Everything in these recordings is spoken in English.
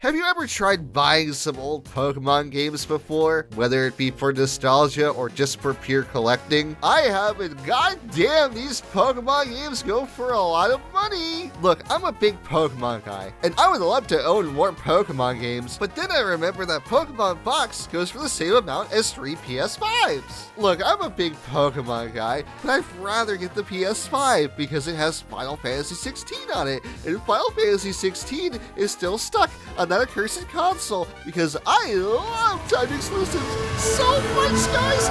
Have you ever tried buying some old Pokemon games before? Whether it be for nostalgia or just for pure collecting? I have, and goddamn, these Pokemon games go for a lot of money. Look, I'm a big Pokemon guy, and I would love to own more Pokemon games, but then I remember that Pokemon Box goes for the same amount as 3 PS5s. Look, I'm a big Pokemon guy, but I'd rather get the PS5 because it has Final Fantasy 16 on it, and Final Fantasy 16 is still stuck on that accursed console because I love timed exclusives so much, guys!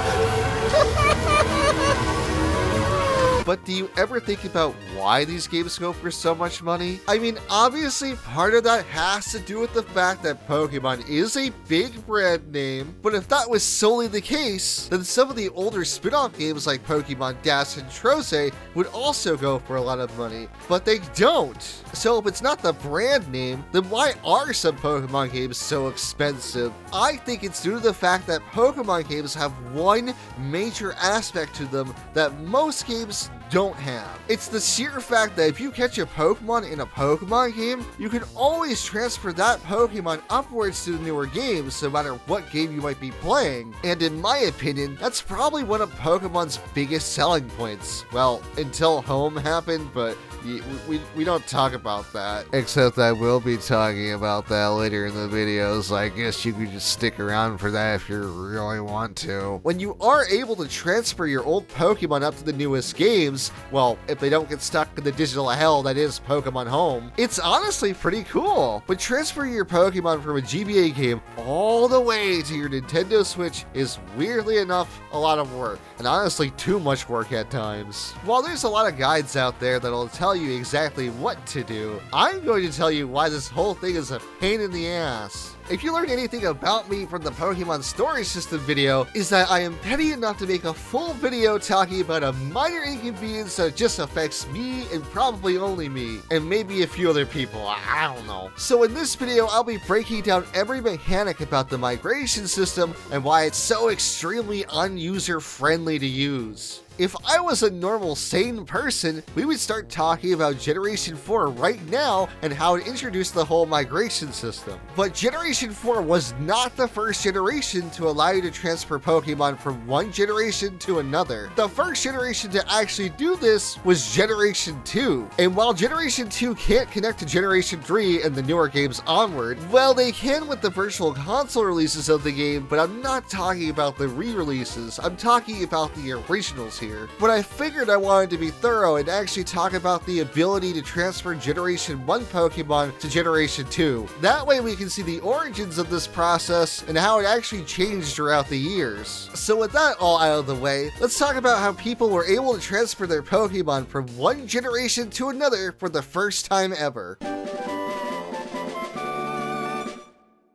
But do you ever think about why these games go for so much money? I mean, obviously part of that has to do with the fact that Pokemon is a big brand name, but if that was solely the case, then some of the older spin-off games like Pokemon Dash and Trose would also go for a lot of money, but they don't. So if it's not the brand name, then why are some Pokemon games so expensive? I think it's due to the fact that Pokemon games have one major aspect to them that most games don't have. It's the sheer fact that if you catch a Pokemon in a Pokemon game, you can always transfer that Pokemon upwards to the newer games, no matter what game you might be playing. And in my opinion, that's probably one of Pokemon's biggest selling points. Well, until Home happened, but we don't talk about that. Except I will be talking about that later in the video, so I guess you could just stick around for that if you really want to. When you are able to transfer your old Pokemon up to the newest games, well, if they don't get stuck in the digital hell that is Pokemon Home, it's honestly pretty cool. But transferring your Pokemon from a GBA game all the way to your Nintendo Switch is weirdly enough a lot of work, and honestly too much work at times. While there's a lot of guides out there that'll tell you exactly what to do, I'm going to tell you why this whole thing is a pain in the ass. If you learned anything about me from the Pokemon Storage System video, is that I am petty enough to make a full video talking about a minor inconvenience that just affects me and probably only me, and maybe a few other people, I don't know. So in this video, I'll be breaking down every mechanic about the migration system and why it's so extremely unuser-friendly to use. If I was a normal, sane person, we would start talking about Generation 4 right now and how it introduced the whole migration system. But Generation 4 was not the first generation to allow you to transfer Pokemon from one generation to another. The first generation to actually do this was Generation 2. And while Generation 2 can't connect to Generation 3 and the newer games onward, well, they can with the virtual console releases of the game, but I'm not talking about the re-releases. I'm talking about the originals here. But I figured I wanted to be thorough and actually talk about the ability to transfer Generation 1 Pokemon to Generation 2. That way we can see the origins of this process and how it actually changed throughout the years. So with that all out of the way, let's talk about how people were able to transfer their Pokemon from one generation to another for the first time ever.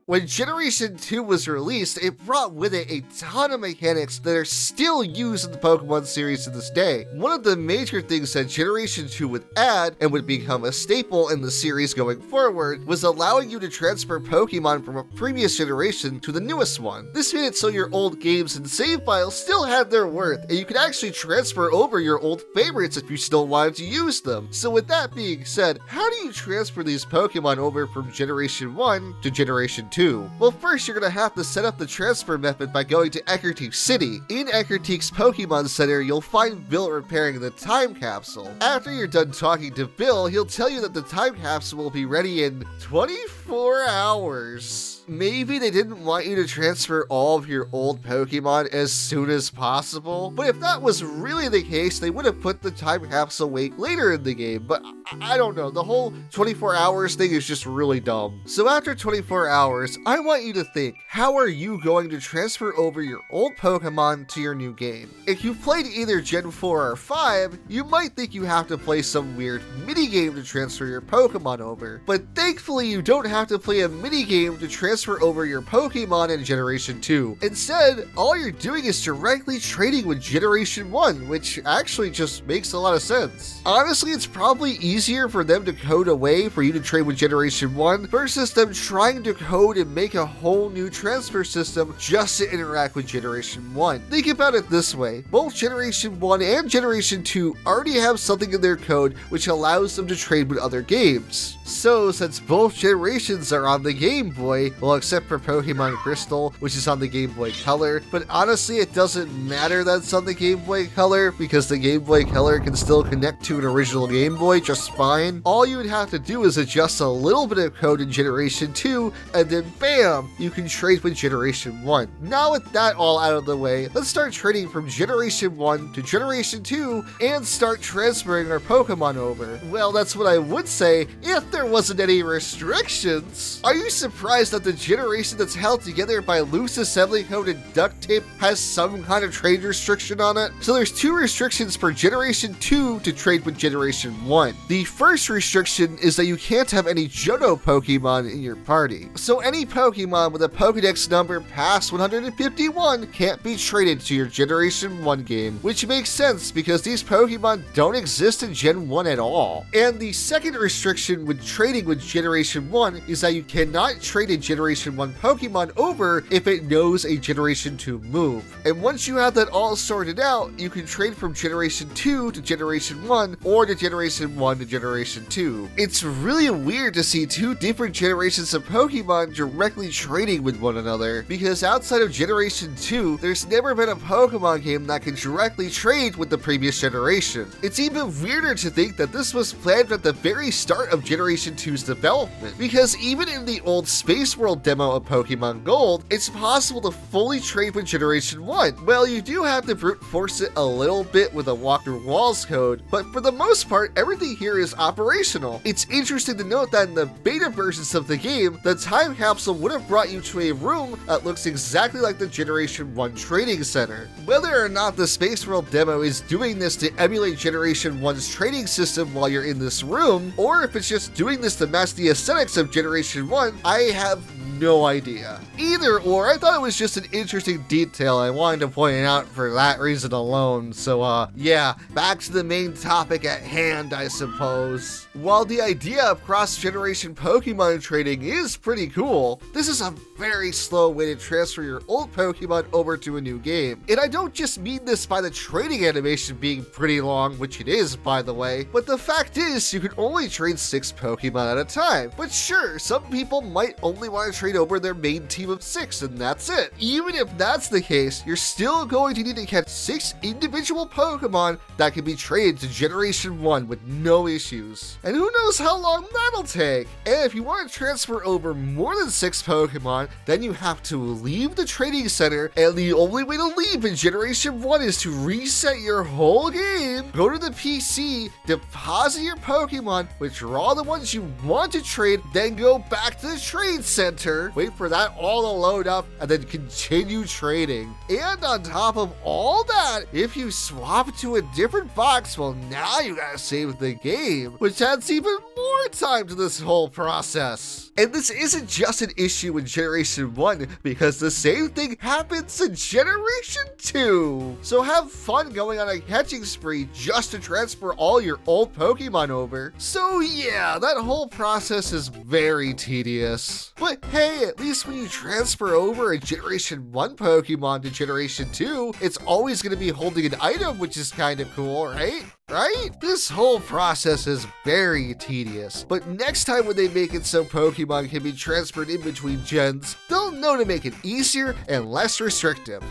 When Generation 2 was released, it brought with it a ton of mechanics that are still used in the Pokemon series to this day. One of the major things that Generation 2 would add, and would become a staple in the series going forward, was allowing you to transfer Pokemon from a previous generation to the newest one. This made it so your old games and save files still had their worth, and you could actually transfer over your old favorites if you still wanted to use them. So with that being said, how do you transfer these Pokemon over from Generation 1 to Generation 2? Well, first you're going to have to set up the transfer method by going to Ecruteak City. In Ecruteak's Pokemon Center, you'll find Bill repairing the time capsule. After you're done talking to Bill, he'll tell you that the time capsule will be ready in 24 hours. Maybe they didn't want you to transfer all of your old Pokemon as soon as possible, but if that was really the case, they would have put the time capsule way later in the game, but I don't know, the whole 24 hours thing is just really dumb. So after 24 hours, I want you to think, how are you going to transfer over your old Pokemon to your new game? If you played either Gen 4 or 5, you might think you have to play some weird minigame to transfer your Pokemon over, but thankfully you don't have to play a minigame to transfer over your Pokemon in Generation 2. Instead, all you're doing is directly trading with Generation 1, which actually just makes a lot of sense. Honestly, it's probably easier for them to code a way for you to trade with Generation 1 versus them trying to code and make a whole new transfer system just to interact with Generation 1. Think about it this way, both Generation 1 and Generation 2 already have something in their code which allows them to trade with other games. So since both generations are on the Game Boy, well except for Pokemon Crystal, which is on the Game Boy Color, but honestly it doesn't matter that it's on the Game Boy Color because the Game Boy Color can still connect to an original Game Boy just fine. All you would have to do is adjust a little bit of code in Generation 2 and then bam, you can trade with Generation 1. Now with that all out of the way, let's start trading from Generation 1 to Generation 2 and start transferring our Pokemon over. Well, that's what I would say if there wasn't any restrictions. Are you surprised that the generation that's held together by loose assembly code and duct tape has some kind of trade restriction on it? So there's two restrictions for Generation 2 to trade with Generation 1. The first restriction is that you can't have any Johto Pokemon in your party. So any Pokemon with a Pokedex number past 151 can't be traded to your Generation 1 game, which makes sense because these Pokemon don't exist in Gen 1 at all. And the second restriction with trading with Generation 1 is that you cannot trade a Generation 1 Pokemon over if it knows a Generation 2 move. And once you have that all sorted out, you can trade from Generation 2 to Generation 1 or to Generation 1 to Generation 2. It's really weird to see two different generations of Pokemon directly trading with one another because outside of Generation 2, there's never been a Pokemon game that can directly trade with the previous generation. It's even weirder to think that this was planned at the very start of Generation 2's development, because even in the old Space World demo of Pokemon Gold, it's possible to fully trade with Generation 1. Well, you do have to brute force it a little bit with a walk through walls code, but for the most part, everything here is operational. It's interesting to note that in the beta versions of the game, the time capsule would have brought you to a room that looks exactly like the Generation 1 Trading Center. Whether or not the Space World demo is doing this to emulate Generation 1's trading system while you're in this room, or if it's just doing this to match the aesthetics of Generation 1, I have no idea. Either or, I thought it was just an interesting detail I wanted to point out for that reason alone. So yeah, back to the main topic at hand, I suppose. While the idea of cross-generation Pokemon trading is pretty cool, this is a very slow way to transfer your old Pokemon over to a new game. And I don't just mean this by the trading animation being pretty long, which it is by the way, but the fact is you can only trade 6 Pokemon at a time. But sure, some people might only want to trade over their main team of 6 and that's it. Even if that's the case, you're still going to need to catch 6 individual Pokemon that can be traded to Generation 1 with no issues. And who knows how long that'll take. And if you want to transfer over more than 6 Pokemon, then you have to leave the trading center, and the only way to leave in Generation 1 is to reset your whole game, go to the PC, deposit your Pokemon, withdraw the ones you want to trade, then go back to the trade center, wait for that all to load up, and then continue trading. And on top of all that, if you swap to a different box, well now you gotta save the game, which adds even more time to this whole process. And this isn't just an issue in Generation 1, because the same thing happens in Generation 2. So have fun going on a catching spree just to transfer all your old Pokemon over. So yeah, that whole process is very tedious. But hey, at least when you transfer over a Generation 1 Pokemon to Generation 2, it's always going to be holding an item, which is kind of cool, right? Right? This whole process is very tedious, but next time when they make it so Pokemon can be transferred in between gens, they'll know to make it easier and less restrictive.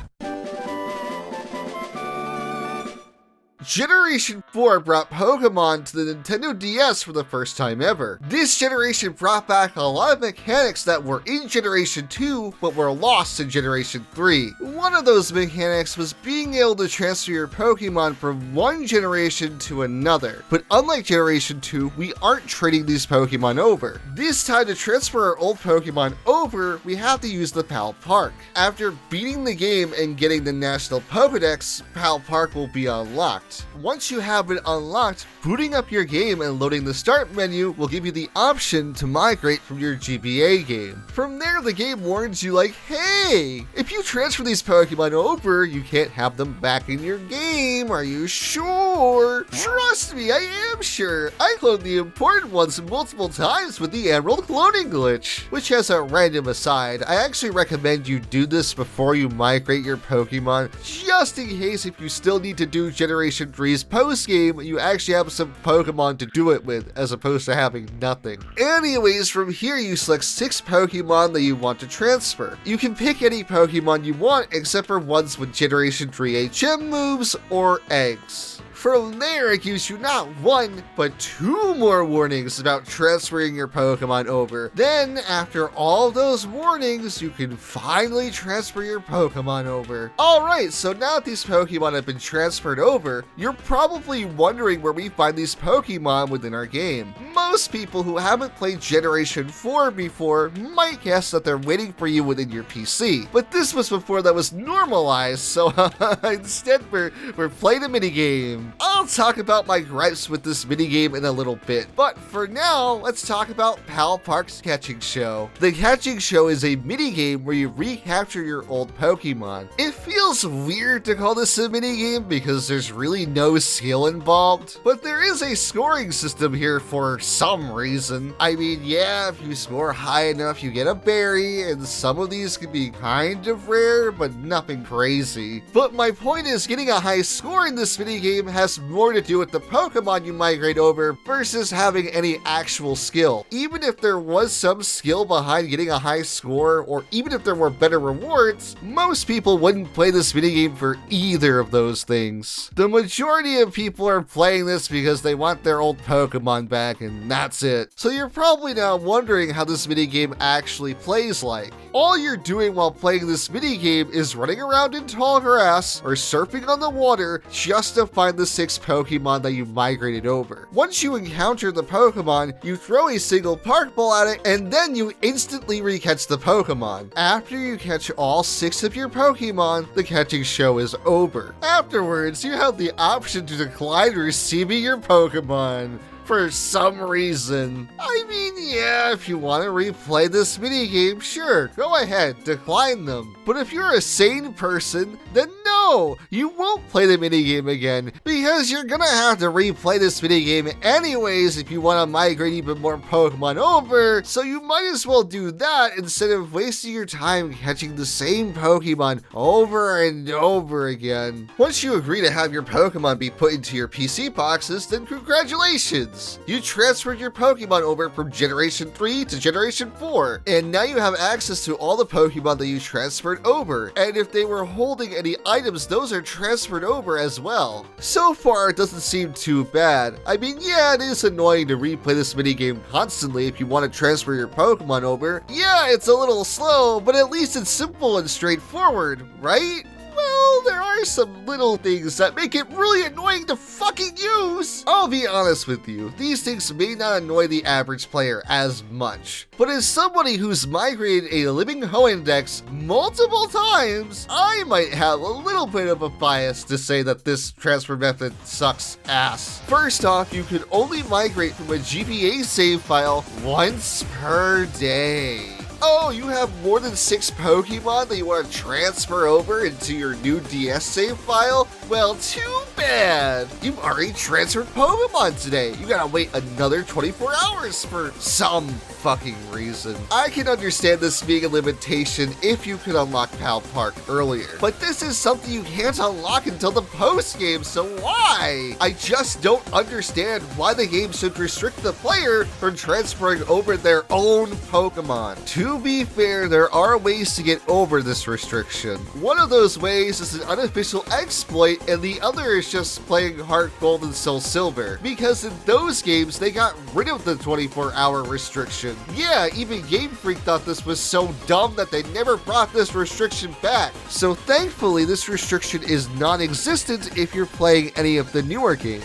Generation 4 brought Pokemon to the Nintendo DS for the first time ever. This generation brought back a lot of mechanics that were in Generation 2 but were lost in Generation 3. One of those mechanics was being able to transfer your Pokemon from one generation to another. But unlike Generation 2, we aren't trading these Pokemon over. This time to transfer our old Pokemon over, we have to use the PAL Park. After beating the game and getting the National Pokedex, PAL Park will be unlocked. Once you have it unlocked, booting up your game and loading the start menu will give you the option to migrate from your GBA game. From there, the game warns you like, hey, if you transfer these Pokemon over, you can't have them back in your game. Are you sure? Trust me, I am sure. I cloned the important ones multiple times with the Emerald cloning glitch. Which, as a random aside, I actually recommend you do this before you migrate your Pokemon, just in case if you still need to do Generation Generation 3's post-game, you actually have some Pokemon to do it with, as opposed to having nothing. Anyways, from here you select 6 Pokemon that you want to transfer. You can pick any Pokemon you want except for ones with Generation 3 HM moves or eggs. From there, it gives you not 1, but 2 more warnings about transferring your Pokemon over. Then, after all those warnings, you can finally transfer your Pokemon over. Alright, so now that these Pokemon have been transferred over, you're probably wondering where we find these Pokemon within our game. Most people who haven't played Generation 4 before might guess that they're waiting for you within your PC. But this was before that was normalized, so instead we're playing a minigame. I'll talk about my gripes with this minigame in a little bit, but for now, let's talk about Pal Park's Catching Show. The Catching Show is a minigame where you recapture your old Pokemon. It feels weird to call this a minigame because there's really no skill involved, but there is a scoring system here for some reason. I mean, yeah, if you score high enough, you get a berry, and some of these can be kind of rare, but nothing crazy. But my point is, getting a high score in this minigame has more to do with the Pokemon you migrate over versus having any actual skill. Even if there was some skill behind getting a high score, or even if there were better rewards, most people wouldn't play this minigame for either of those things. The majority of people are playing this because they want their old Pokemon back, and that's it. So you're probably now wondering how this minigame actually plays like. All you're doing while playing this minigame is running around in tall grass or surfing on the water just to find the 6 Pokemon that you migrated over. Once you encounter the Pokemon, you throw a single Park Ball at it, and then you instantly re-catch the Pokemon. After you catch all 6 of your Pokemon, the catching show is over. Afterwards, you have the option to decline receiving your Pokemon. For some reason. I mean, yeah, if you want to replay this minigame, sure, go ahead, decline them. But if you're a sane person, then no, you won't play the minigame again, because you're gonna have to replay this minigame anyways if you want to migrate even more Pokemon over, so you might as well do that instead of wasting your time catching the same Pokemon over and over again. Once you agree to have your Pokemon be put into your PC boxes, then congratulations! You transferred your Pokemon over from Generation 3 to Generation 4, and now you have access to all the Pokemon that you transferred over, and if they were holding any items, those are transferred over as well. So far, it doesn't seem too bad. I mean, yeah, it is annoying to replay this minigame constantly if you want to transfer your Pokemon over. Yeah, it's a little slow, but at least it's simple and straightforward, right? Well, there are some little things that make it really annoying to fucking use. I'll be honest with you, these things may not annoy the average player as much. But as somebody who's migrated a living Hoendex multiple times, I might have a little bit of a bias to say that this transfer method sucks ass. First off, you can only migrate from a GBA save file once per day. Oh, you have more than 6 Pokemon that you want to transfer over into your new DS save file? Well, too bad! You've already transferred Pokemon today. You gotta wait another 24 hours for some fucking reason. I can understand this being a limitation if you could unlock Pal Park earlier, but this is something you can't unlock until the post-game, so why? I just don't understand why the game should restrict the player from transferring over their own Pokemon. To be fair, there are ways to get over this restriction. One of those ways is an unofficial exploit, and the other is just playing Heart Gold and Soul Silver, because in those games they got rid of the 24-hour restriction. Yeah, even Game Freak thought this was so dumb that they never brought this restriction back. So thankfully this restriction is non-existent if you're playing any of the newer games.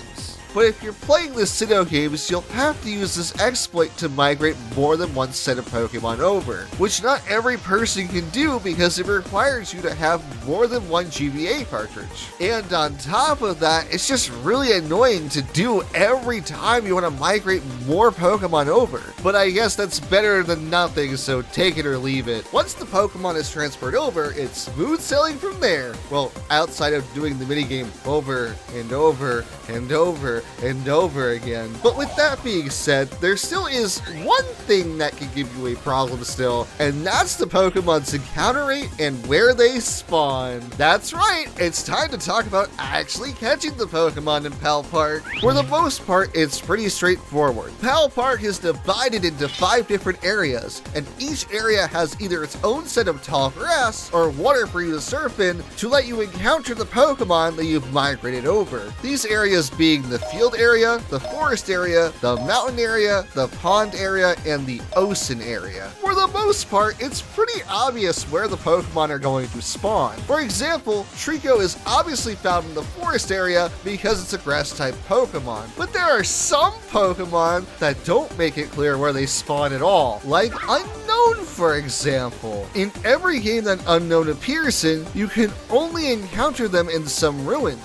But if you're playing the Sinnoh games, you'll have to use this exploit to migrate more than one set of Pokemon over, which not every person can do because it requires you to have more than one GBA cartridge. And on top of that, it's just really annoying to do every time you want to migrate more Pokemon over. But I guess that's better than nothing, so take it or leave it. Once the Pokemon is transferred over, it's smooth sailing from there. Well, outside of doing the minigame over and over and over over and over again. But with that being said, there still is one thing that can give you a problem still, and that's the Pokemon's encounter rate and where they spawn. That's right, it's time to talk about actually catching the Pokemon in Pal Park. For the most part, it's pretty straightforward. Pal Park is divided into 5 different areas, and each area has either its own set of tall grass or water for you to surf in to let you encounter the Pokemon that you've migrated over. These areas being the field area, the forest area, the mountain area, the pond area, and the ocean area. For the most part, it's pretty obvious where the Pokemon are going to spawn. For example, Trico is obviously found in the forest area because it's a grass-type Pokemon. But there are some Pokemon that don't make it clear where they spawn at all, like Unknown, for example. In every game that Unknown appears in, you can only encounter them in some ruins.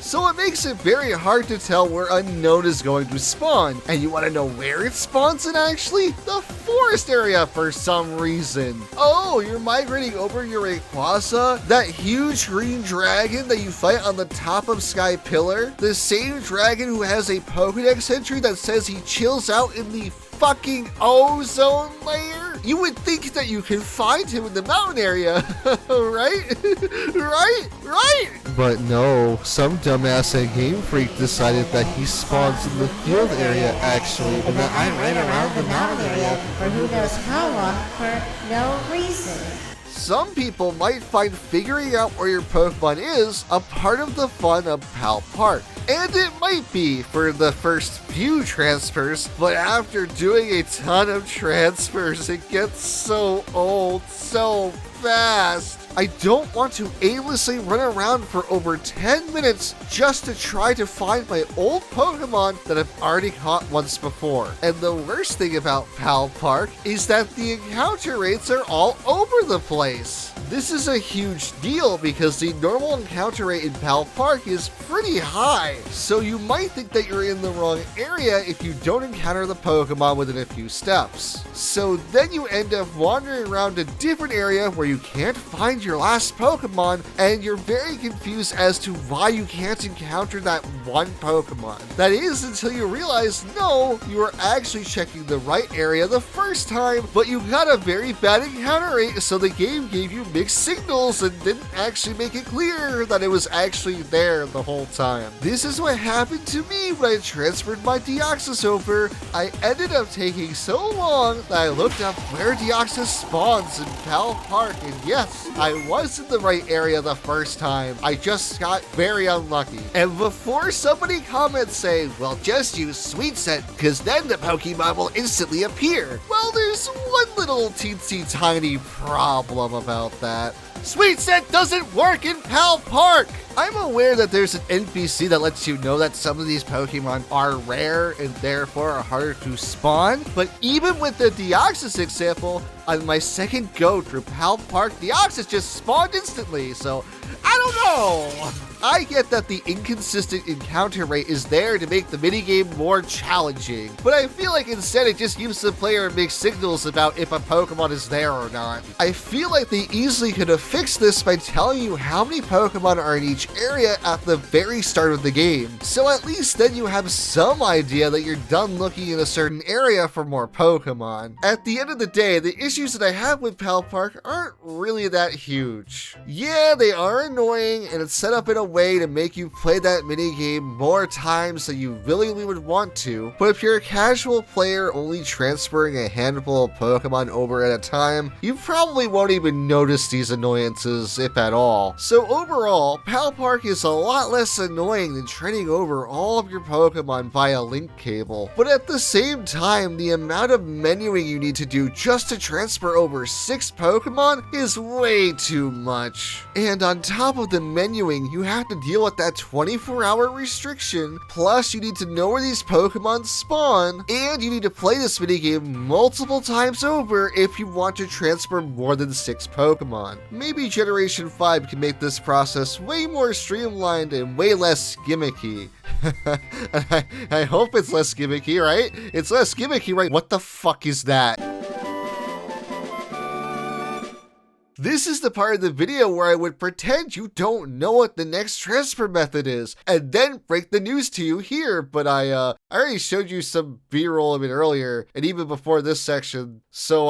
So it makes it very hard to tell where Unknown is going to spawn. And you want to know where it spawns in actually? The forest area for some reason. Oh, you're migrating over your Rayquaza? That huge green dragon that you fight on the top of Sky Pillar? The same dragon who has a Pokedex entry that says he chills out in the fucking ozone layer? You would think that you can find him in the mountain area, right? Right? But no, some dumbass at Game Freak decided that he spawns in the field area actually, and that I ran around the mountain area for who knows how long for no reason. Some people might find figuring out where your Pokemon is a part of the fun of Pal Park. And it might be for the first few transfers, but after doing a ton of transfers, it gets so old so fast. I don't want to aimlessly run around for over 10 minutes just to try to find my old Pokemon that I've already caught once before. And the worst thing about Pal Park is that the encounter rates are all over the place. This is a huge deal because the normal encounter rate in Pal Park is pretty high, so you might think that you're in the wrong area if you don't encounter the Pokemon within a few steps. So then you end up wandering around a different area where you can't find your last Pokemon, and you're very confused as to why you can't encounter that one Pokemon. That is until you realize, no, you were actually checking the right area the first time, but you got a very bad encounter rate, so the game gave you mixed signals and didn't actually make it clear that it was actually there the whole time. This is what happened to me when I transferred my Deoxys over. I ended up taking so long that I looked up where Deoxys spawns in Pal Park, and yes, I was in the right area the first time. I just got very unlucky. And before somebody comments saying, well, just use Sweet Scent, because then the Pokemon will instantly appear. Well, there's one little teensy tiny problem about that. Sweet Scent doesn't work in Pal Park! I'm aware that there's an NPC that lets you know that some of these Pokemon are rare and therefore are harder to spawn, but even with the Deoxys example, on my second go through Pal Park, Deoxys just spawned instantly, so I don't know. I get that the inconsistent encounter rate is there to make the minigame more challenging, but I feel like instead it just gives the player mixed signals about if a Pokemon is there or not. I feel like they easily could have fixed this by telling you how many Pokemon are in each area at the very start of the game, so at least then you have some idea that you're done looking in a certain area for more Pokemon. At the end of the day, the issues that I have with Pal Park aren't really that huge. Yeah, they are annoying, and it's set up in a way to make you play that minigame more times than you really would want to, but if you're a casual player only transferring a handful of Pokemon over at a time, you probably won't even notice these annoyances, if at all. So overall, Pal Park is a lot less annoying than trading over all of your Pokemon via link cable, but at the same time, the amount of menuing you need to do just to transfer over 6 Pokemon is way too much. And on top of the menuing, you have to deal with that 24-hour restriction, plus you need to know where these Pokemon spawn, and you need to play this minigame multiple times over if you want to transfer more than 6 Pokemon. Maybe Generation 5 can make this process way more streamlined and way less gimmicky. I hope it's less gimmicky, right? It's less gimmicky, right? What the fuck is that? This is the part of the video where I would pretend you don't know what the next transfer method is, and then break the news to you here, but I already showed you some B-roll of it earlier, and even before this section. So,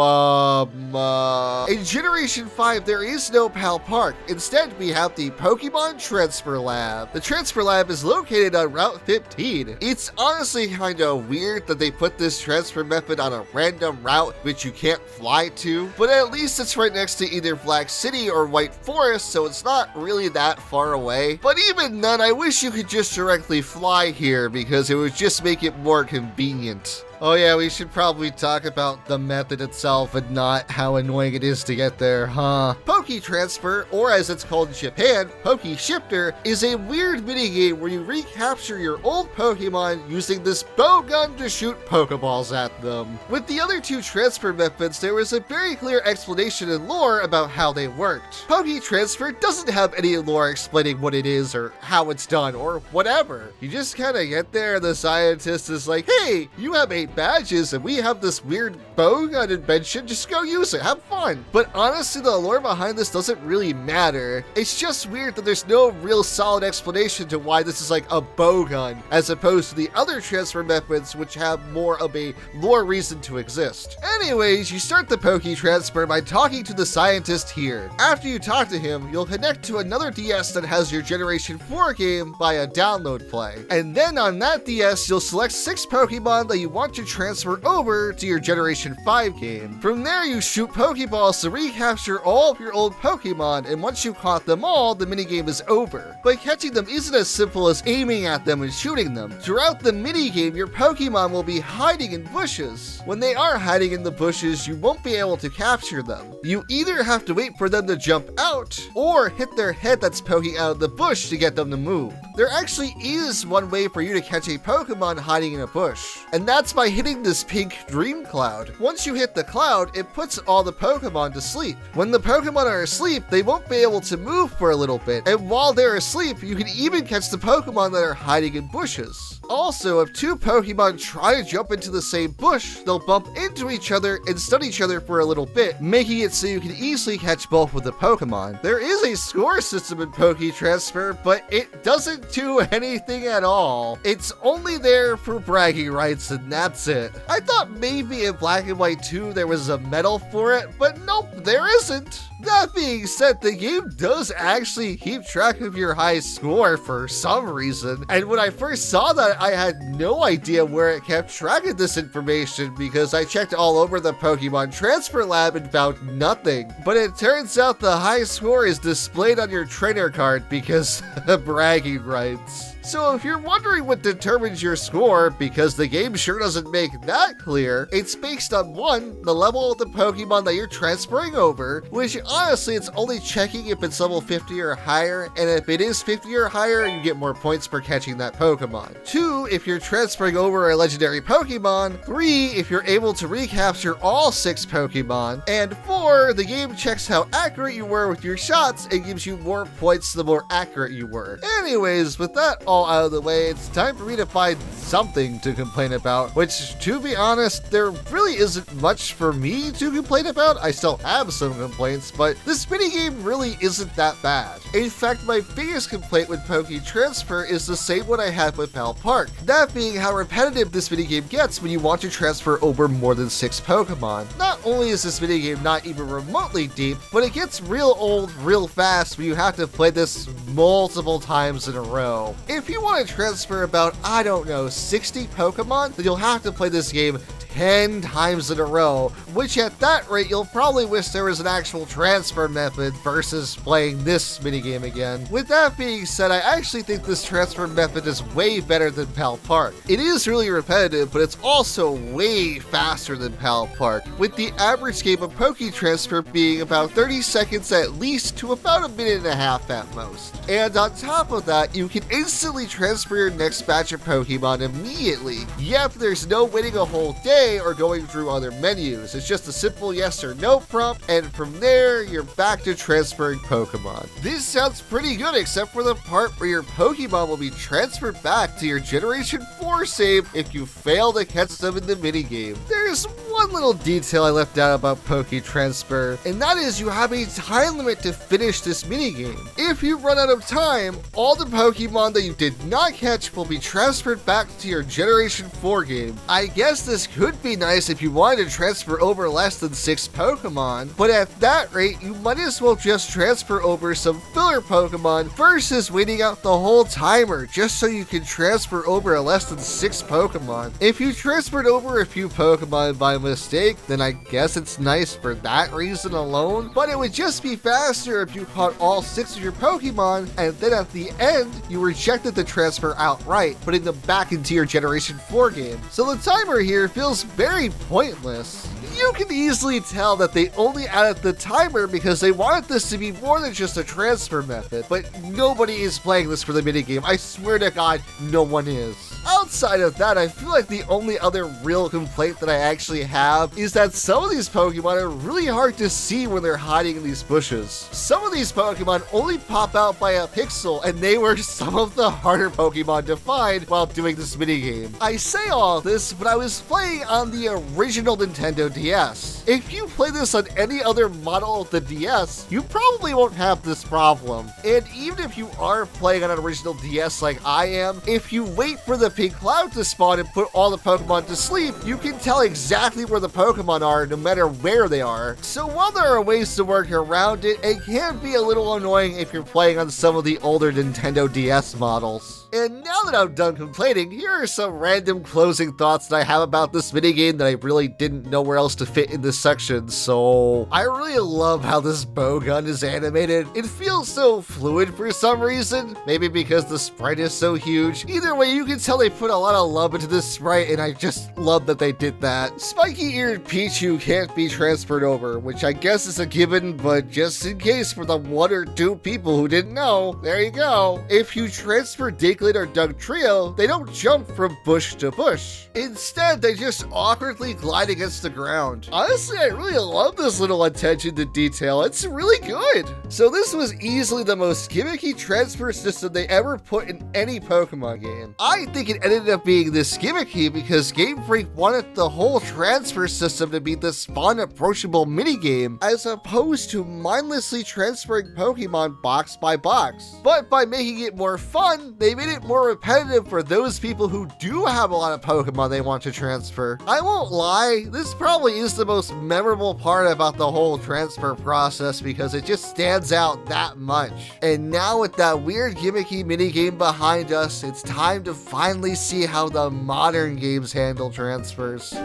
in Generation 5, there is no PAL Park. Instead, we have the Pokemon Transfer Lab. The Transfer Lab is located on Route 15. It's honestly kinda weird that they put this transfer method on a random route which you can't fly to, but at least it's right next to either Black City or White Forest, so it's not really that far away. But even then, I wish you could just directly fly here because it would just make it more convenient. Oh yeah, we should probably talk about the method itself and not how annoying it is to get there, huh? Poke Transfer, or as it's called in Japan, Poke Shifter, is a weird minigame where you recapture your old Pokemon using this bow gun to shoot Pokeballs at them. With the other two transfer methods, there was a very clear explanation and lore about how they worked. Poke Transfer doesn't have any lore explaining what it is or how it's done or whatever. You just kinda get there and the scientist is like, hey, you have 8 badges and we have this weird bow gun invention, just go use it, have fun. But honestly, the lore behind this doesn't really matter. It's just weird that there's no real solid explanation to why this is like a bow gun, as opposed to the other transfer methods which have more of a lore reason to exist. Anyways, you start the Poke Transfer by talking to the scientist here. After you talk to him, you'll connect to another DS that has your Generation 4 game via download play. And then on that DS, you'll select 6 Pokemon that you want to transfer over to your Generation 5 game. From there, you shoot Pokeballs to recapture all of your old Pokemon, and once you've caught them all, the minigame is over. But catching them isn't as simple as aiming at them and shooting them. Throughout the minigame, your Pokemon will be hiding in bushes. When they are hiding in the bushes, you won't be able to capture them. You either have to wait for them to jump out, or hit their head that's poking out of the bush to get them to move. There actually is one way for you to catch a Pokemon hiding in a bush, and that's by hitting this pink dream cloud. Once you hit the cloud, it puts all the Pokemon to sleep. When the Pokemon are asleep, they won't be able to move for a little bit, and while they're asleep, you can even catch the Pokemon that are hiding in bushes. Also, if 2 Pokemon try to jump into the same bush, they'll bump into each other and stun each other for a little bit, making it so you can easily catch both with the Pokemon. There is a score system in Poke Transfer, but it doesn't do anything at all. It's only there for bragging rights, and that's it. I thought maybe in Black and White 2 there was a medal for it, but nope, there isn't. That being said, the game does actually keep track of your high score for some reason, and when I first saw that, I had no idea where it kept track of this information because I checked all over the Pokemon Transfer Lab and found nothing. But it turns out the high score is displayed on your trainer card because bragging rights. So if you're wondering what determines your score, because the game sure doesn't make that clear, it's based on 1, the level of the Pokemon that you're transferring over, which honestly it's only checking if it's level 50 or higher, and if it is 50 or higher, you get more points for catching that Pokemon. 2, if you're transferring over a legendary Pokemon. 3, if you're able to recapture all 6 Pokemon. And 4, the game checks how accurate you were with your shots and gives you more points the more accurate you were. Anyways, with that all out of the way, it's time for me to find something to complain about, which, to be honest, there really isn't much for me to complain about. I still have some complaints, but this minigame really isn't that bad. In fact, my biggest complaint with Poke Transfer is the same one I had with PAL Park, that being how repetitive this minigame gets when you want to transfer over more than 6 Pokemon. Not only is this minigame not even remotely deep, but it gets real old real fast when you have to play this multiple times in a row. If you want to transfer about, I don't know, 60 Pokemon, then you'll have to play this game 10 times in a row, which at that rate, you'll probably wish there was an actual transfer method versus playing this minigame again. With that being said, I actually think this transfer method is way better than PAL Park. It is really repetitive, but it's also way faster than PAL Park, with the average game of Poke Transfer being about 30 seconds at least to about a minute and a half at most. And on top of that, you can instantly transfer your next batch of Pokemon immediately. Yep, there's no waiting a whole day or going through other menus. It's just a simple yes or no prompt, and from there, you're back to transferring Pokemon. This sounds pretty good, except for the part where your Pokemon will be transferred back to your Generation 4 save if you fail to catch them in the minigame. There's there's one little detail I left out about Poke Transfer, and that is you have a time limit to finish this minigame. If you run out of time, all the Pokemon that you did not catch will be transferred back to your Generation 4 game. I guess this could be nice if you wanted to transfer over less than 6 Pokemon, but at that rate, you might as well just transfer over some filler Pokemon versus waiting out the whole timer just so you can transfer over less than 6 Pokemon. If you transferred over a few Pokemon by mistake, then I guess it's nice for that reason alone, but it would just be faster if you caught all 6 of your Pokemon and then at the end, you rejected the transfer outright, putting them back into your Generation 4 game. So the timer here feels very pointless. You can easily tell that they only added the timer because they wanted this to be more than just a transfer method, but nobody is playing this for the minigame. I swear to God, no one is. Outside of that, I feel like the only other real complaint that I actually have is that some of these Pokemon are really hard to see when they're hiding in these bushes. Some of these Pokemon only pop out by a pixel, and they were some of the harder Pokemon to find while doing this minigame. I say all this, but I was playing on the original Nintendo DS. If you play this on any other model of the DS, you probably won't have this problem. And even if you are playing on an original DS like I am, if you wait for the pink cloud to spawn and put all the Pokemon to sleep, you can tell exactly where the Pokemon are no matter where they are. So while there are ways to work around it, it can be a little annoying if you're playing on some of the older Nintendo DS models. And now that I'm done complaining, here are some random closing thoughts that I have about this minigame that I really didn't know where else to fit in this section. So I really love how this bow gun is animated. It feels so fluid for some reason, maybe because the sprite is so huge. Either way, you can tell they put a lot of love into this sprite, and I just love that they did that. Spiky-eared Pichu can't be transferred over, which I guess is a given, but just in case for the 1 or 2 people who didn't know, there you go. If you transfer Diglett or Dugtrio, they don't jump from bush to bush. Instead, they just awkwardly glide against the ground. Honestly, I really love this little attention to detail. It's really good. So this was easily the most gimmicky transfer system they ever put in any Pokemon game. I think it ended up being this gimmicky because Game Freak wanted the whole transfer system to be this fun, approachable minigame, as opposed to mindlessly transferring Pokemon box by box. But by making it more fun, they made it more repetitive for those people who do have a lot of Pokemon they want to transfer. I won't lie, this probably is the most memorable part about the whole transfer process because it just stands out that much. And now with that weird gimmicky minigame behind us, it's time to finally see how the modern games handle transfers.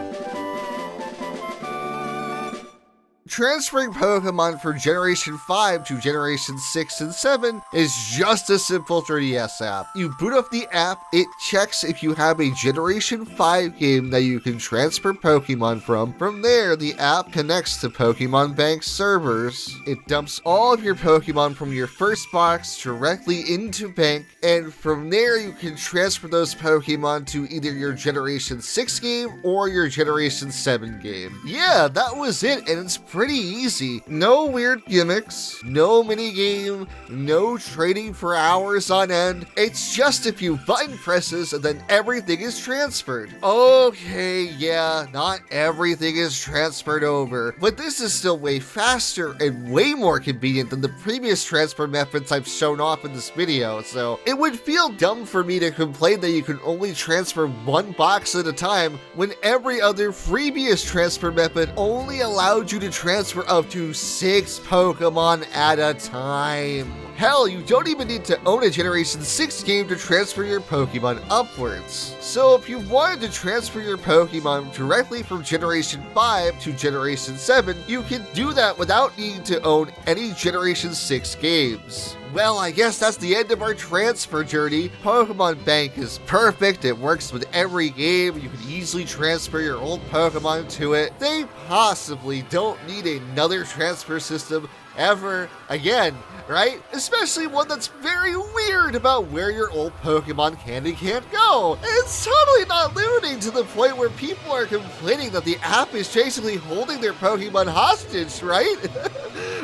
Transferring Pokemon from Generation 5 to Generation 6 and 7 is just a simple 3DS app. You boot up the app, it checks if you have a Generation 5 game that you can transfer Pokemon from. From there, the app connects to Pokemon Bank servers. It dumps all of your Pokemon from your first box directly into Bank, and from there you can transfer those Pokemon to either your Generation 6 game or your Generation 7 game. Yeah, that was it, and it's pretty easy. No weird gimmicks, no minigame, no trading for hours on end. It's just a few button presses and then everything is transferred. Okay, yeah, not everything is transferred over, but this is still way faster and way more convenient than the previous transfer methods I've shown off in this video, so it would feel dumb for me to complain that you can only transfer 1 box at a time when every other previous transfer method only allowed you to transfer up to 6 Pokemon at a time. Hell, you don't even need to own a Generation 6 game to transfer your Pokemon upwards. So if you wanted to transfer your Pokemon directly from Generation 5 to Generation 7, you can do that without needing to own any Generation 6 games. Well, I guess that's the end of our transfer journey. Pokemon Bank is perfect. It works with every game. You can easily transfer your old Pokemon to it. They possibly don't need another transfer system ever again, right? Especially one that's very weird about where your old Pokemon can and can't go. And it's totally not limiting to the point where people are complaining that the app is basically holding their Pokemon hostage, right?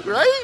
Right?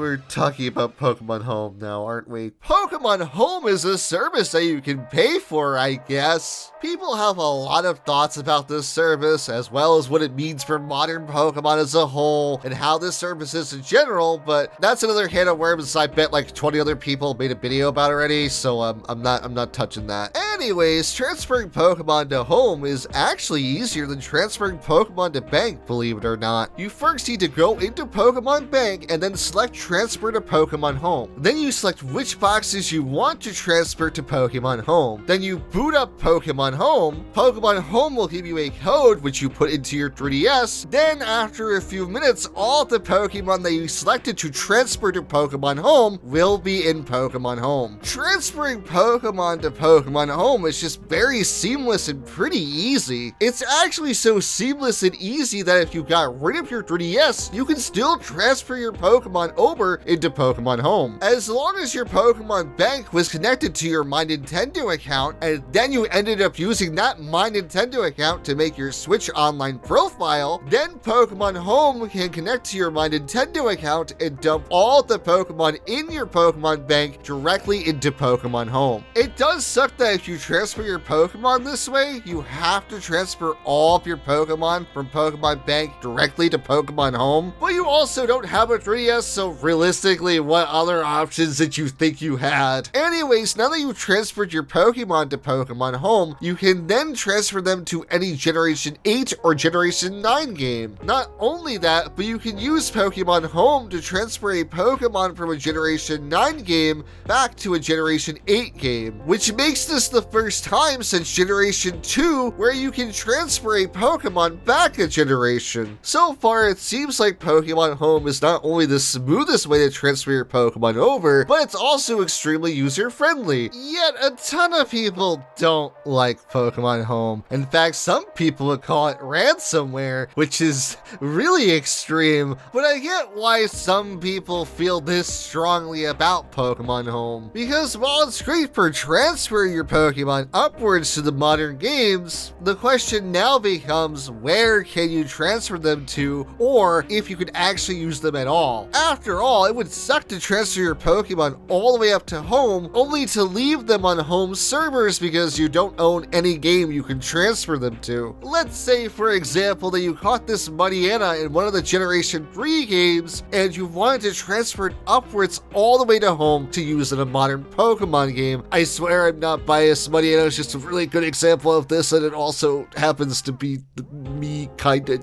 we're talking about Pokemon Home now, aren't we? Pokemon Home is a service that you can pay for, I guess. People have a lot of thoughts about this service, as well as what it means for modern Pokemon as a whole, and how this service is in general, but that's another can of worms I bet like 20 other people made a video about already, so I'm not touching that. Anyways, transferring Pokemon to Home is actually easier than transferring Pokemon to Bank, believe it or not. You first need to go into Pokemon Bank and then select Transfer to Pokemon Home. Then you select which boxes you want to transfer to Pokemon Home. Then you boot up Pokemon Home. Pokemon Home will give you a code which you put into your 3DS. Then after a few minutes, all the Pokemon that you selected to transfer to Pokemon Home will be in Pokemon Home. Transferring Pokemon to Pokemon Home is just very seamless and pretty easy. It's actually so seamless and easy that if you got rid of your 3DS, you can still transfer your Pokemon over into Pokemon Home. As long as your Pokemon Bank was connected to your My Nintendo account, and then you ended up using that My Nintendo account to make your Switch Online profile, then Pokemon Home can connect to your My Nintendo account and dump all the Pokemon in your Pokemon Bank directly into Pokemon Home. It does suck that if you transfer your Pokemon this way, you have to transfer all of your Pokemon from Pokemon Bank directly to Pokemon Home, but you also don't have a 3DS, so realistically, what other options did you think you had? Anyways, now that you've transferred your Pokemon to Pokemon Home, you can then transfer them to any Generation 8 or Generation 9 game. Not only that, but you can use Pokemon Home to transfer a Pokemon from a Generation 9 game back to a Generation 8 game, which makes this the first time since Generation 2 where you can transfer a Pokemon back a generation. So far, it seems like Pokemon Home is not only the smoothest way to transfer your Pokemon over, but it's also extremely user-friendly. Yet a ton of people don't like Pokemon Home. In fact, some people would call it ransomware, which is really extreme, but I get why some people feel this strongly about Pokemon Home. Because while it's great for transferring your Pokemon upwards to the modern games, the question now becomes where can you transfer them to, or if you could actually use them at all. After all, it would suck to transfer your Pokemon all the way up to Home, only to leave them on Home servers because you don't own any game you can transfer them to. Let's say, for example, that you caught this Mariana in one of the Generation 3 games, and you wanted to transfer it upwards all the way to Home to use in a modern Pokemon game. I swear I'm not biased, Mariana is just a really good example of this, and it also happens to be me, kinda.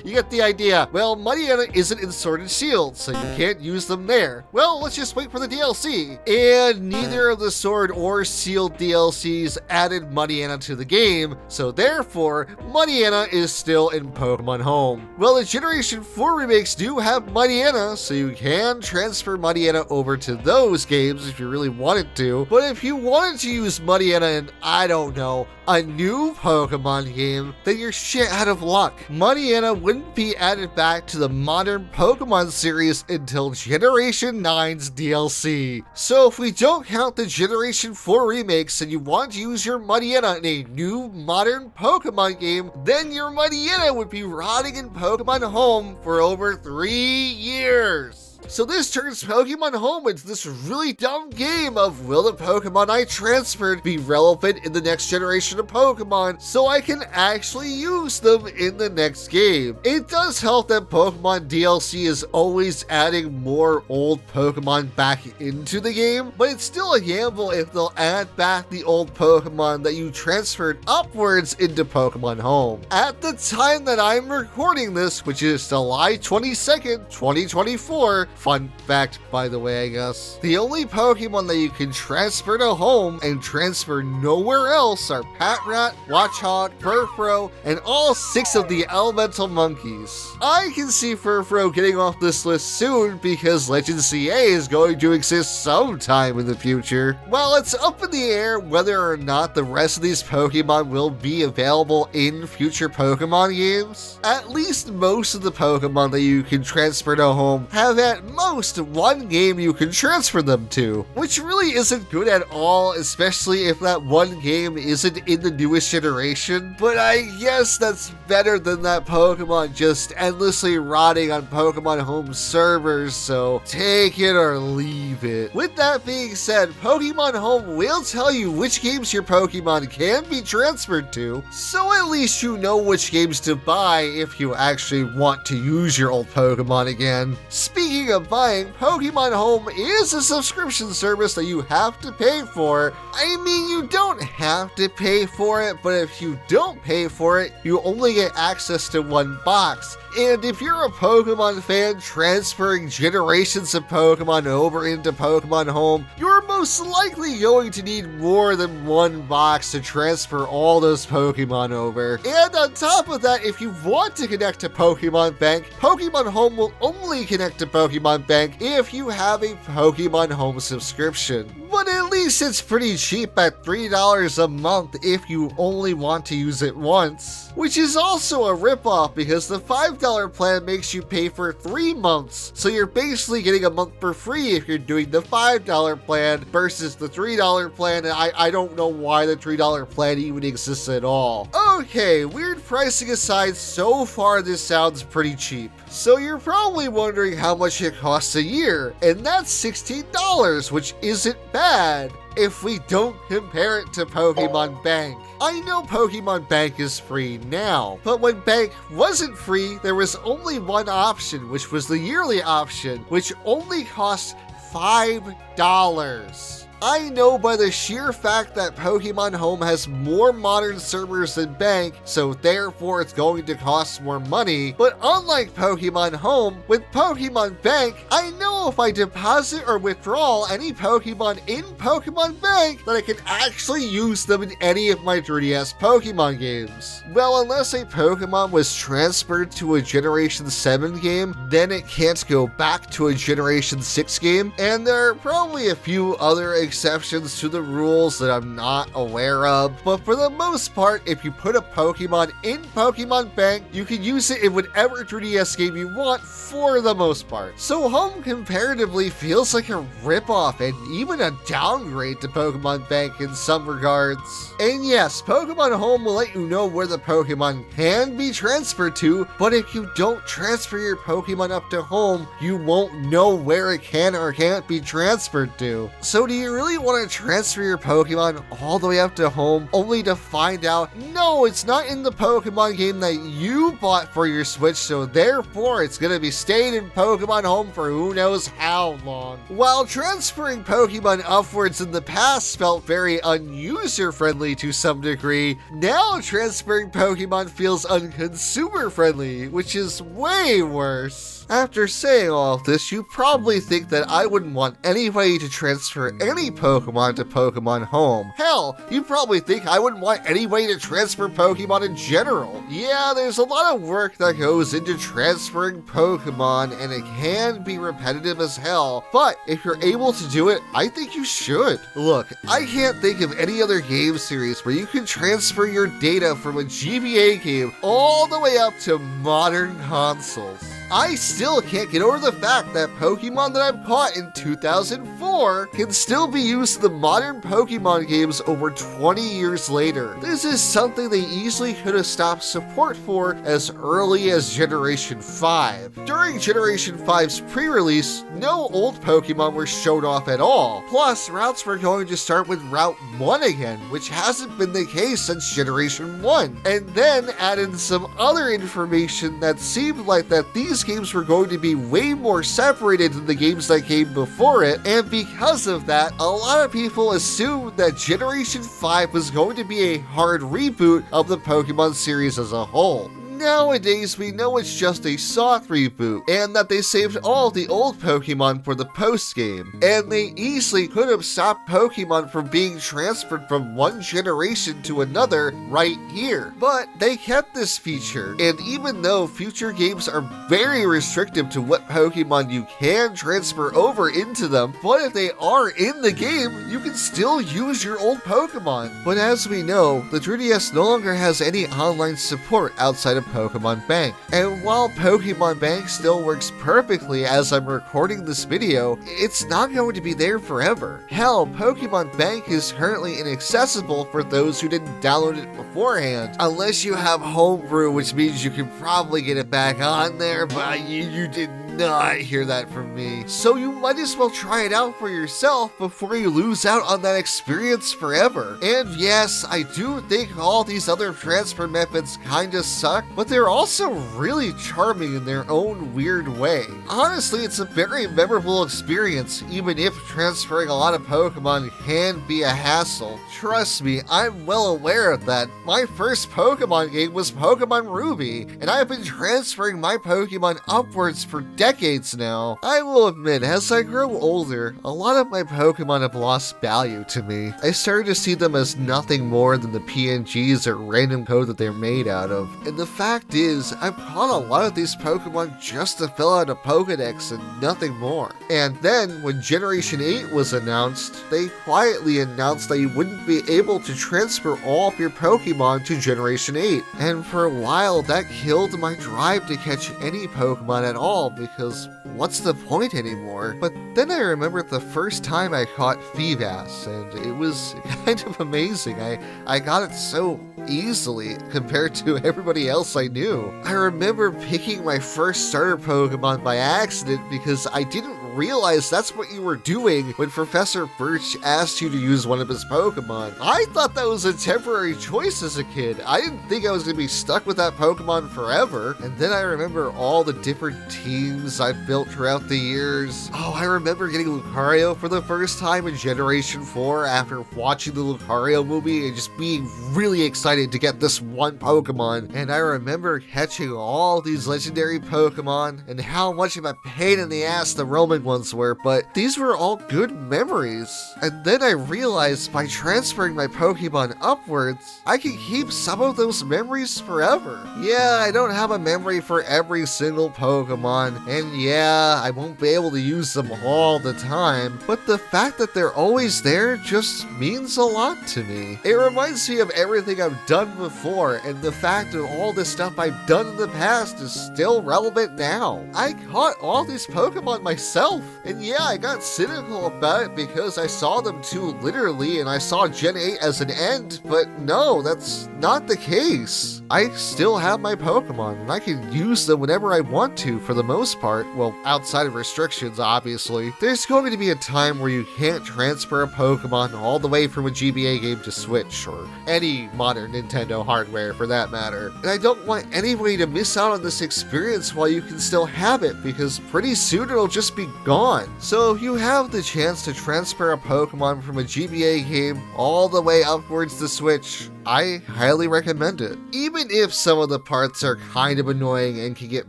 You get the idea. Well, Mariana isn't in Sword and Shield, so you can't use them there. Well, let's just wait for the DLC. And neither of the Sword or Shield DLCs added Mariana to the game, so therefore, Mariana is still in Pokemon Home. Well, the Generation 4 remakes do have Mariana, so you can transfer Mariana over to those games if you really wanted to, but if you wanted to use Mariana in, I don't know, a new Pokemon game, then you're shit out of luck. Mariana wouldn't be added back to the modern Pokemon series until Generation 9's DLC. So if we don't count the Generation 4 remakes and you want to use your Mariana in a new modern Pokemon game, then your Mariana would be rotting in Pokemon Home for over 3 years. So this turns Pokemon Home into this really dumb game of will the Pokemon I transferred be relevant in the next generation of Pokemon so I can actually use them in the next game. It does help that Pokemon DLC is always adding more old Pokemon back into the game, but it's still a gamble if they'll add back the old Pokemon that you transferred upwards into Pokemon Home. At the time that I'm recording this, which is July 22nd, 2024, fun fact, by the way, I guess, the only Pokemon that you can transfer to Home and transfer nowhere else are Patrat, Watchog, Furfrou, and all 6 of the elemental monkeys. I can see Furfrou getting off this list soon because Legend CA is going to exist sometime in the future. While it's up in the air whether or not the rest of these Pokemon will be available in future Pokemon games, at least most of the Pokemon that you can transfer to Home have at most one game you can transfer them to, which really isn't good at all, especially if that one game isn't in the newest generation. But I guess that's better than that Pokemon just endlessly rotting on Pokemon Home servers, so take it or leave it. With that being said, Pokemon Home will tell you which games your Pokemon can be transferred to, so at least you know which games to buy if you actually want to use your old Pokemon again. Speaking of buying, Pokemon Home is a subscription service that you have to pay for. I mean, you don't have to pay for it, but if you don't pay for it, you only get access to one box. And if you're a Pokemon fan transferring generations of Pokemon over into Pokemon Home, you're most likely going to need more than one box to transfer all those Pokemon over. And on top of that, if you want to connect to Pokemon Bank, Pokemon Home will only connect to Pokemon Bank if you have a Pokemon Home subscription. But at least it's pretty cheap at $3 a month if you only want to use it once. Which is also a ripoff because the $5 plan makes you pay for 3 months. So you're basically getting a month for free if you're doing the $5 plan versus the $3 plan. And I don't know why the $3 plan even exists at all. Okay, weird pricing aside, so far this sounds pretty cheap. So you're probably wondering how much it costs a year, and that's $16, which isn't bad if we don't compare it to Pokemon Bank. I know Pokemon Bank is free now, but when Bank wasn't free, there was only one option, which was the yearly option, which only cost $5. I know by the sheer fact that Pokemon Home has more modern servers than Bank, so therefore it's going to cost more money, but unlike Pokemon Home, with Pokemon Bank, I know if I deposit or withdraw any Pokemon in Pokemon Bank, that I can actually use them in any of my 3DS Pokemon games. Well, unless a Pokemon was transferred to a Generation 7 game, then it can't go back to a Generation 6 game, and there are probably a few other exceptions to the rules that I'm not aware of, but for the most part, if you put a Pokemon in Pokemon Bank, you can use it in whatever 3DS game you want for the most part. So Home comparatively feels like a ripoff and even a downgrade to Pokemon Bank in some regards. And yes, Pokemon Home will let you know where the Pokemon can be transferred to, but if you don't transfer your Pokemon up to Home, you won't know where it can or can't be transferred to. So do you really want to transfer your Pokemon all the way up to Home only to find out, no, it's not in the Pokemon game that you bought for your Switch, so therefore it's going to be staying in Pokemon Home for who knows how long. While transferring Pokemon upwards in the past felt very unuser-friendly to some degree, now transferring Pokemon feels unconsumer-friendly, which is way worse. After saying all of this, you probably think that I wouldn't want anybody to transfer any Pokemon to Pokemon Home. Hell, you probably think I wouldn't want anybody to transfer Pokemon in general. Yeah, there's a lot of work that goes into transferring Pokemon, and it can be repetitive as hell, but if you're able to do it, I think you should. Look, I can't think of any other game series where you can transfer your data from a GBA game all the way up to modern consoles. I still can't get over the fact that Pokemon that I've caught in 2004 can still be used in the modern Pokemon games over 20 years later. This is something they easily could have stopped support for as early as Generation 5. During Generation 5's pre-release, no old Pokemon were shown off at all. Plus, routes were going to start with Route 1 again, which hasn't been the case since Generation 1. And then add in some other information that seemed like that these games were going to be way more separated than the games that came before it, and because of that, a lot of people assumed that Generation 5 was going to be a hard reboot of the Pokemon series as a whole. Nowadays, we know it's just a soft reboot, and that they saved all the old Pokemon for the post-game, and they easily could have stopped Pokemon from being transferred from one generation to another right here. But they kept this feature, and even though future games are very restrictive to what Pokemon you can transfer over into them, but if they are in the game, you can still use your old Pokemon. But as we know, the 3DS no longer has any online support outside of Pokemon Bank. And while Pokemon Bank still works perfectly as I'm recording this video, it's not going to be there forever. Hell, Pokemon Bank is currently inaccessible for those who didn't download it beforehand, unless you have Homebrew, which means you can probably get it back on there, but you did not hear that from me. So you might as well try it out for yourself before you lose out on that experience forever. And yes, I do think all these other transfer methods kinda suck, but they're also really charming in their own weird way. Honestly, it's a very memorable experience, even if transferring a lot of Pokemon can be a hassle. Trust me, I'm well aware of that. My first Pokemon game was Pokemon Ruby, and I've been transferring my Pokemon upwards for decades now. I will admit, as I grow older, a lot of my Pokemon have lost value to me. I started to see them as nothing more than the PNGs or random code that they're made out of. And the fact is, I've caught a lot of these Pokemon just to fill out a Pokedex and nothing more. And then, when Generation 8 was announced, they quietly announced that you wouldn't be able to transfer all of your Pokemon to Generation 8. And for a while, that killed my drive to catch any Pokemon at all, because what's the point anymore? But then I remembered the first time I caught Feebas, and it was kind of amazing. I got it so easily compared to everybody else I knew. I remember picking my first starter Pokemon by accident because I didn't realize that's what you were doing when Professor Birch asked you to use one of his Pokemon. I thought that was a temporary choice as a kid. I didn't think I was going to be stuck with that Pokemon forever. And then I remember all the different teams I've built throughout the years. Oh, I remember getting Lucario for the first time in Generation 4 after watching the Lucario movie and just being really excited to get this one Pokemon. And I remember catching all these legendary Pokemon and how much of a pain in the ass the Roman ones were, but these were all good memories. And then I realized by transferring my Pokemon upwards, I can keep some of those memories forever. Yeah, I don't have a memory for every single Pokemon, and yeah, I won't be able to use them all the time, but the fact that they're always there just means a lot to me. It reminds me of everything I've done before, and the fact that all this stuff I've done in the past is still relevant now. I caught all these Pokemon myself, and yeah, I got cynical about it because I saw them too literally and I saw Gen 8 as an end, but no, that's not the case. I still have my Pokemon and I can use them whenever I want to for the most part, well, outside of restrictions obviously. There's going to be a time where you can't transfer a Pokemon all the way from a GBA game to Switch, or any modern Nintendo hardware for that matter. And I don't want anybody to miss out on this experience while you can still have it, because pretty soon it'll just be gone. So if you have the chance to transfer a Pokemon from a GBA game all the way upwards to Switch, I highly recommend it. Even if some of the parts are kind of annoying and can get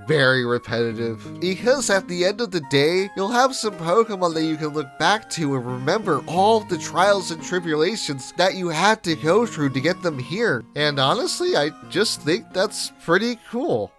very repetitive, because at the end of the day, you'll have some Pokemon that you can look back to and remember all of the trials and tribulations that you had to go through to get them here. And honestly, I just think that's pretty cool.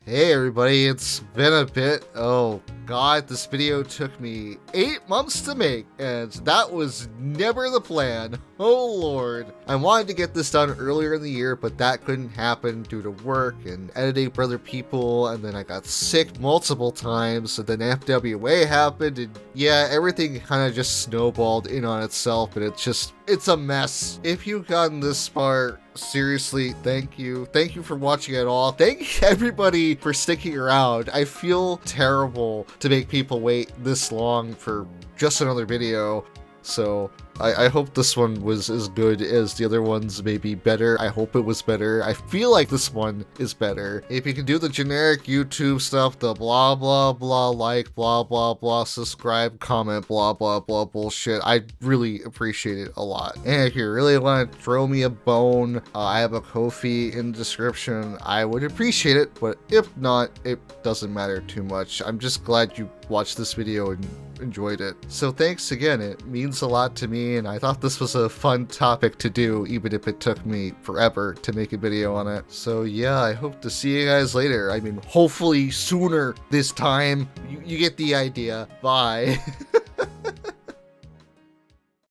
Hey everybody, it's been a bit. Oh god, this video took me 8 months to make, and that was never the plan. Oh lord. I wanted to get this done earlier in the year, but that couldn't happen due to work and editing for other people, and then I got sick multiple times, and then FWA happened, and yeah, everything kind of just snowballed in on itself, and it's a mess. If you've gotten this far, seriously, thank you. Thank you for watching at all. Thank everybody for sticking around. I feel terrible to make people wait this long for just another video. So I hope this one was as good as the other ones, maybe better. I hope it was better. I feel like this one is better. If you can do the generic YouTube stuff, the blah blah blah, like blah blah blah, subscribe, comment, blah blah blah bullshit, I'd really appreciate it a lot. And if you really want to throw me a bone, I have a Ko-fi in the description. I would appreciate it, but if not, it doesn't matter too much. I'm just glad you watched this video and enjoyed it. So thanks again, it means a lot to me, and I thought this was a fun topic to do, even if it took me forever to make a video on it. So yeah, I hope to see you guys later. I mean, hopefully sooner this time. You get the idea. Bye.